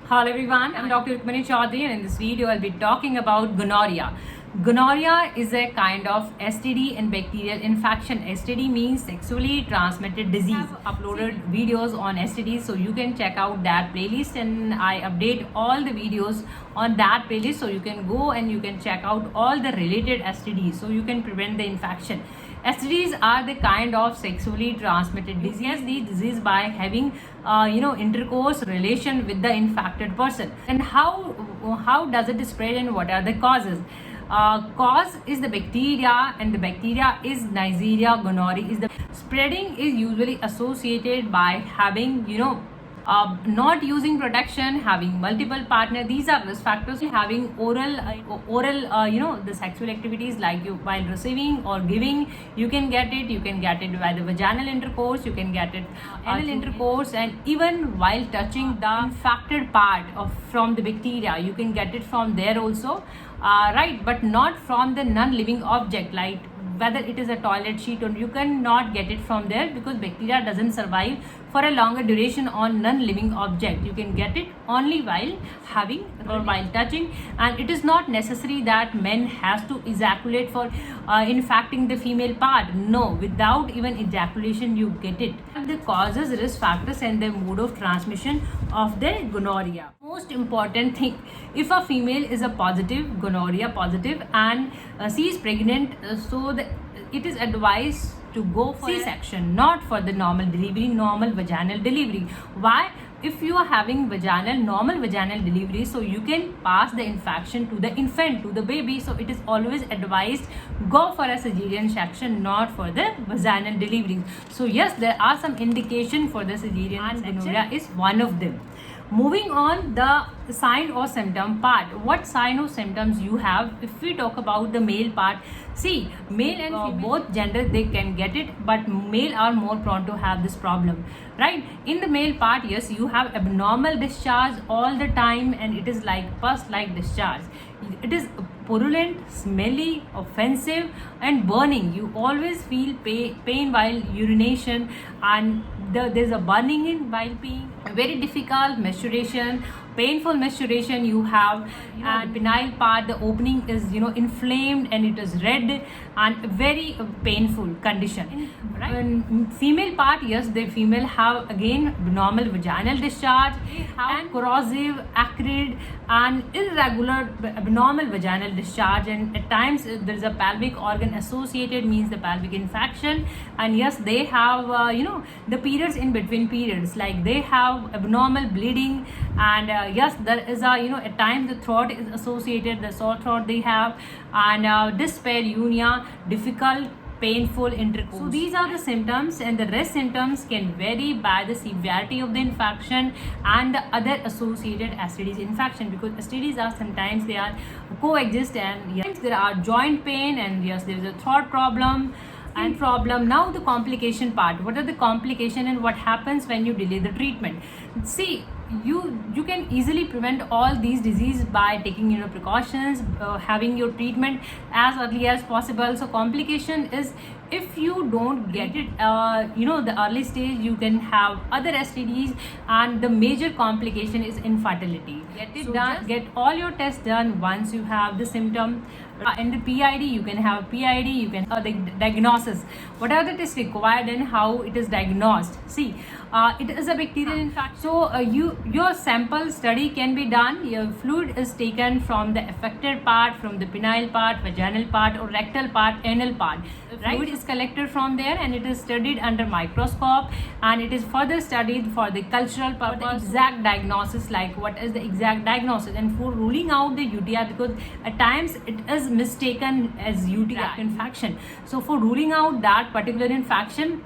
Hello everyone, I'm Dr. Rukmini Chaudhary and in this video I'll be talking about gonorrhea. Gonorrhea is a kind of STD and bacterial infection. STD means sexually transmitted disease. I have uploaded videos on STDs, so you can check out that playlist, and I update all the videos on that playlist, so you can go and you can check out all the related STDs so you can prevent the infection. STDs are the kind of sexually transmitted disease. The disease by having intercourse relation with the infected person. And how does it spread and what are the causes? Cause is the bacteria, and the bacteria is Neisseria gonorrhoeae. Is the spreading is usually associated by having not using protection, having multiple partner. These are risk factors. Having oral the sexual activities like you while receiving or giving, you can get it. You can get it by the vaginal intercourse. You can get it anal intercourse, and even while touching the infected part from the bacteria, you can get it from there also, right? But not from the non-living object, like whether it is a toilet sheet, or you cannot get it from there because bacteria doesn't survive for a longer duration on non-living object. You can get it only while having or while touching, and it is not necessary that men has to ejaculate for infecting the female part. No, without even ejaculation you get it. The causes, risk factors, and the mode of transmission of the gonorrhea. Most important thing, if a female is a positive, gonorrhea positive, and she is pregnant, it is advised to go for C-section, not for the normal delivery, normal vaginal delivery. Why? If you are having normal vaginal delivery, so you can pass the infection to the infant, to the baby. So it is always advised go for a cesarean section, not for the vaginal delivery. So yes, there are some indication for the cesarean, and gonorrhea is one of them. Moving on, the sign or symptom part. What sign or symptoms you have? If we talk about the male part, see, male and female, both genders, they can get it, but male are more prone to have this problem, right? In the male part, yes, you have abnormal discharge all the time, and it is like pus-like discharge. It is purulent, smelly, offensive, and burning. You always feel pain while urination, and there's a burning in while peeing. Very difficult menstruation, painful menstruation you have, and penile part, the opening is inflamed and it is red and very painful condition, right? And female part, yes, the female have again normal vaginal discharge and corrosive, acrid, and irregular abnormal vaginal discharge, and at times there is a pelvic organ associated, means the pelvic infection. And yes, they have the periods in between periods, like they have abnormal bleeding, and yes, there is at times the throat is associated, the sore throat they have, and dyspareunia, difficult painful intercourse. So these are the symptoms, and the rest symptoms can vary by the severity of the infection and the other associated STDs infection, because STDs are sometimes they are coexist, and yes, there are joint pain, and yes, there is a throat problem and problem. Now the complication part. What are the complication and what happens when you delay the treatment? See, you can easily prevent all these diseases by taking precautions, having your treatment as early as possible. So complication is, if you don't get it the early stage, you can have other STDs, and the major complication is infertility. Get it done, get all your tests done once you have the symptom. And the PID, you can have PID, you can the diagnosis, what are the tests required and how it is diagnosed. See, it is a bacterial infection, so your sample study can be done. Your fluid is taken from the affected part, from the penile part, vaginal part, or rectal part, anal part. Right? Fluid is collected from there, and it is studied under microscope, and it is further studied for the cultural purpose, the exact diagnosis, like what is the exact diagnosis, and for ruling out the UTI, because at times it is mistaken as UTI infection. So for ruling out that particular infection,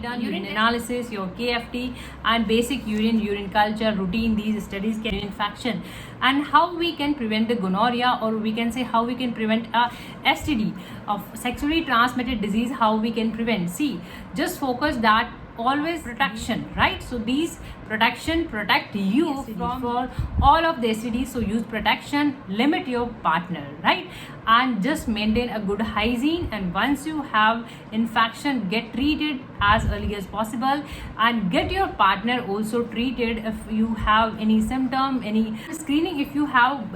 done urine analysis, your KFT, and basic urine culture routine. These studies can infection, and how we can prevent the gonorrhea, or we can say how we can prevent a STD of sexually transmitted disease. How we can prevent? See, just focus that always protection, right? So these protection protect you from for all of the STDs. So use protection, limit your partner, right? And just maintain a good hygiene, and once you have infection, get treated as early as possible, and get your partner also treated if you have any symptom, any screening if you have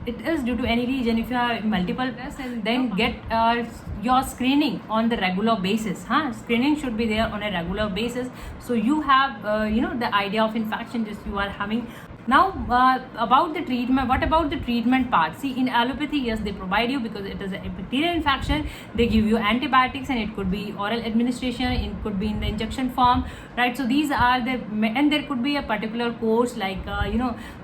it is due to any region. If you have multiple tests, and then get your screening on the regular basis. Screening should be there on a regular basis, so you have the idea of infection just you are having. Now about the treatment, what about the treatment part? See, in allopathy, yes, they provide you, because it is a bacterial infection, they give you antibiotics, and it could be oral administration, it could be in the injection form, right? So these are the, and there could be a particular course like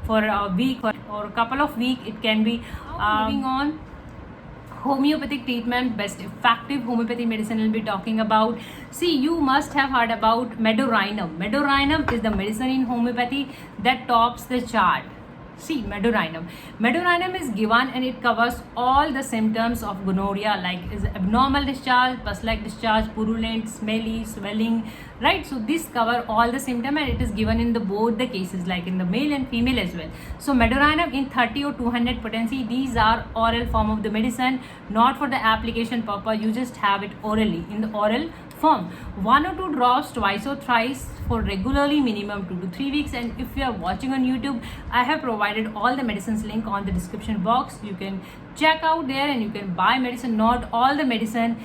for a week or a couple of weeks it can be. Moving on, homeopathic treatment, best effective homeopathy medicine we'll be talking about. See, you must have heard about Meadorrhinum. Meadorrhinum is the medicine in homeopathy that tops the chart. See, Meadorrhinum. Meadorrhinum is given, and it covers all the symptoms of gonorrhea, like is abnormal discharge, pus-like discharge, purulent, smelly, swelling, right? So this cover all the symptoms, and it is given in the both the cases, like in the male and female as well. So Meadorrhinum in 30 or 200 potency, these are oral form of the medicine, not for the application purpose. You just have it orally in the oral form. 1 or 2 drops twice or thrice for regularly, minimum 2 to 3 weeks. And if you are watching on YouTube, I have provided all the medicines link on the description box. You can check out there, and you can buy medicine. Not all the medicine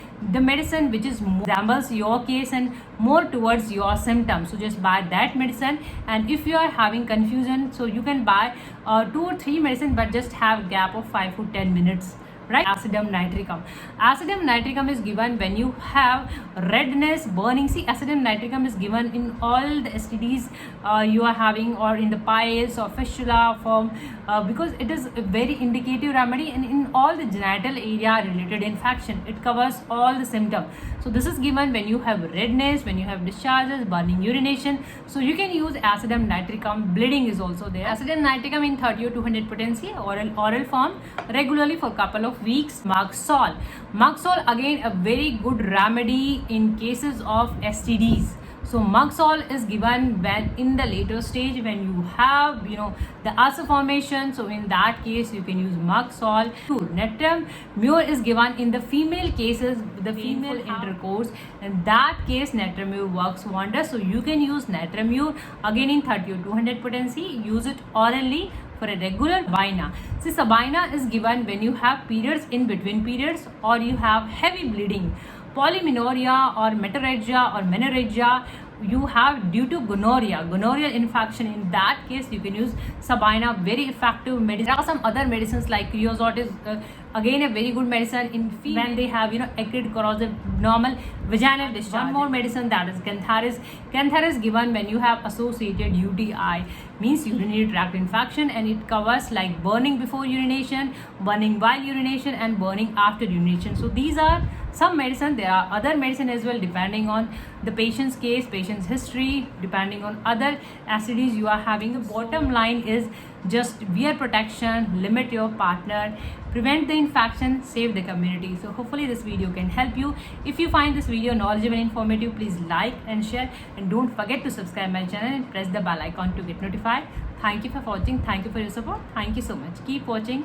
which is resembles your case and more towards your symptoms, so just buy that medicine. And if you are having confusion, so you can buy 2 or 3 medicine, but just have gap of 5 to 10 minutes, right? Acidum nitricum. Acidum nitricum is given when you have redness, burning. See, acidum nitricum is given in all the STDs you are having, or in the piles or fistula form, because it is a very indicative remedy, and in all the genital area related infection, it covers all the symptoms. So this is given when you have redness, when you have discharges, burning, urination. So you can use acidum nitricum. Bleeding is also there. Acidum nitricum in 30 or 200 potency, oral form, regularly for couple of weeks. Muxol. Muxol, again a very good remedy in cases of STDs. So Muxol is given when in the later stage, when you have the ulcer formation. So in that case you can use Muxol. Natrum mur is given in the female cases, the female intercourse. In that case, Natrum mur works wonders. So you can use Natrum mur again in 30 or 200 potency. Use it orally for a regular. Sabina. See, Sabina is given when you have periods, in between periods, or you have heavy bleeding, polymenorrhea or metorrhagia or menorrhagia you have due to gonorrhea infection. In that case you can use Sabina, very effective medicine. There are some other medicines like creosote is again a very good medicine in female when they have acrid, corrosive, normal vaginal discharge. One more medicine, that is Cantharis. Cantharis given when you have associated UTI, means urinary tract infection, and it covers like burning before urination, burning while urination, and burning after urination. So these are some medicine. There are other medicine as well, depending on the patient's case, patient's history, depending on other STDs you are having. The bottom line is just wear protection, limit your partner, prevent the infection, save the community. So hopefully this video can help you. If you find this video knowledgeable and informative, please like and share, and don't forget to subscribe my channel and press the bell icon to get notified. Thank you for watching. Thank you for your support. Thank you so much. Keep watching.